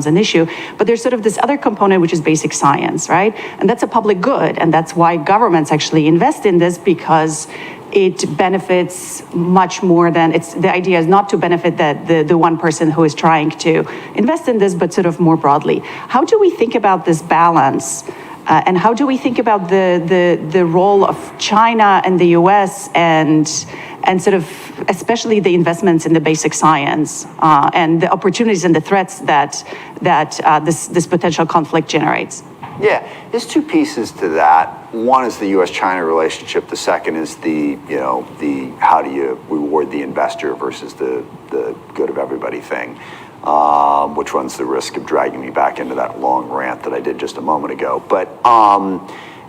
an issue. But there's sort of this other component, which is basic science, right? And that's a public good, and that's why governments actually invest in this, because it benefits much more than the idea is not to benefit the one person who is trying to invest in this, but sort of more broadly. How do we think about this balance? And how do we think about the role of China and the US and sort of especially the investments in the basic science and the opportunities and the threats that this potential conflict generates? Yeah, there's two pieces to that. One is the U.S.-China relationship. The second is the how do you reward the investor versus the good of everybody thing, which runs the risk of dragging me back into that long rant that I did just a moment ago. But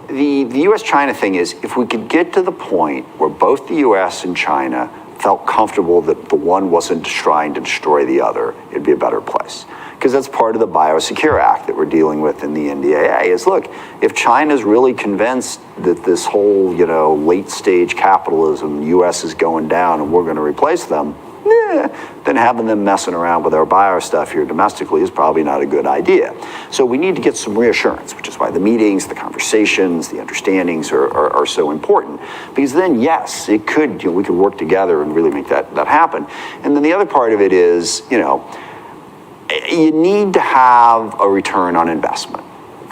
the U.S.-China thing is, if we could get to the point where both the U.S. and China felt comfortable that the one wasn't trying to destroy the other, it'd be a better place. Because that's part of the Biosecure Act that we're dealing with in the NDAA is, look, if China's really convinced that this whole, late stage capitalism, U.S. is going down and we're going to replace them, then having them messing around with our bio stuff here domestically is probably not a good idea. So we need to get some reassurance, which is why the meetings, the conversations, the understandings are so important. Because then, yes, it could, we could work together and really make that happen. And then the other part of it is, you need to have a return on investment.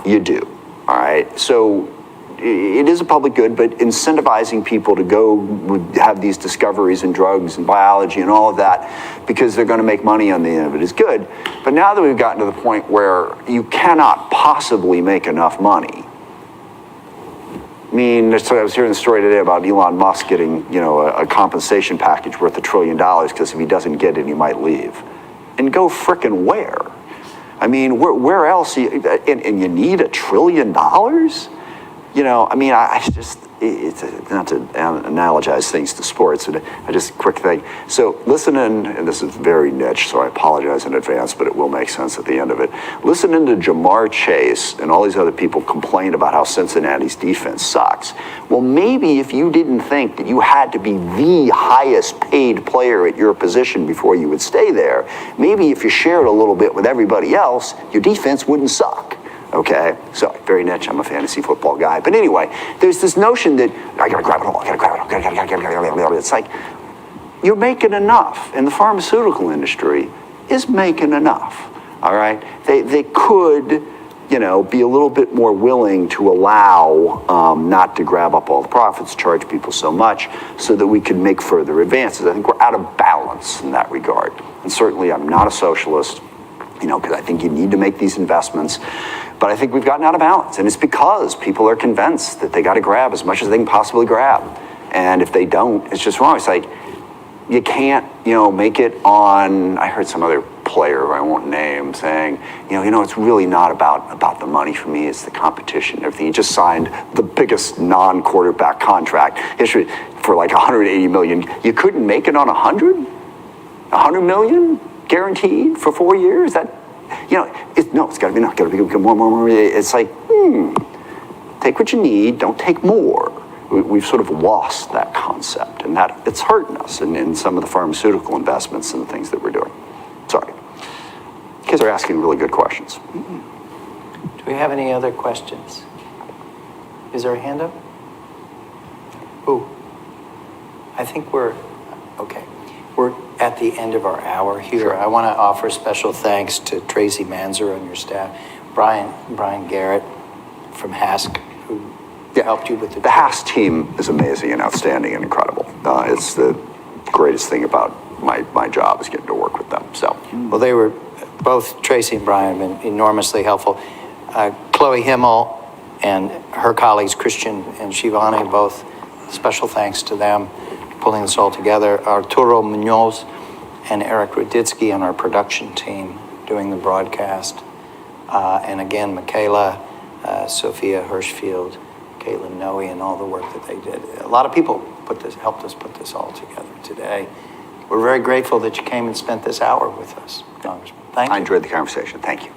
You do, all right? So it is a public good, but incentivizing people to go have these discoveries in drugs and biology and all of that because they're going to make money on the end of it is good. But now that we've gotten to the point where you cannot possibly make enough money, I mean, so I was hearing the story today about Elon Musk getting, a compensation package worth $1 trillion because if he doesn't get it, he might leave. And go frickin' where? I mean, where else? And you need $1 trillion? It's not to analogize things to sports, but just a quick thing. So listen in, and this is very niche, so I apologize in advance, but it will make sense at the end of it. Listen in to Jamar Chase and all these other people complain about how Cincinnati's defense sucks. Well, maybe if you didn't think that you had to be the highest paid player at your position before you would stay there, maybe if you shared a little bit with everybody else, your defense wouldn't suck. Okay, so very niche, I'm a fantasy football guy. But anyway, there's this notion that I gotta grab it all, it's like, you're making enough. And the pharmaceutical industry is making enough, all right? They could, be a little bit more willing to allow not to grab up all the profits, charge people so much, so that we can make further advances. I think we're out of balance in that regard. And certainly I'm not a socialist, because I think you need to make these investments. But I think we've gotten out of balance. And it's because people are convinced that they got to grab as much as they can possibly grab. And if they don't, it's just wrong. It's like, you can't, make it on, I heard some other player who I won't name saying, it's really not about the money for me, it's the competition, everything. He just signed the biggest non-quarterback contract history for like $180 million. You couldn't make it on 100 million guaranteed for 4 years? That, it's got to be enough, got to be more. It's like, take what you need, don't take more. We've sort of lost that concept, and that it's hurting us in some of the pharmaceutical investments and the things that we're doing. Sorry. Kids are asking really good questions. Do we have any other questions? Is there a hand up? Ooh. I think we're at the end of our hour here. Sure. I want to offer special thanks to Tracy Manzer and your staff, Brian Garrett from HASC, who helped you with the HASC team is amazing and outstanding and incredible. It's the greatest thing about my job is getting to work with them. So, well, they were both, Tracy and Brian, have been enormously helpful. Chloe Himmel and her colleagues, Christian and Shivani, both special thanks to them pulling this all together. Arturo Munoz and Eric Ruditsky on our production team doing the broadcast. And again, Michaela, Sophia Hirschfield, Caitlin Noe, and all the work that they did. A lot of people helped us put this all together today. We're very grateful that you came and spent this hour with us, Congressman. Thank you. I enjoyed the conversation. Thank you.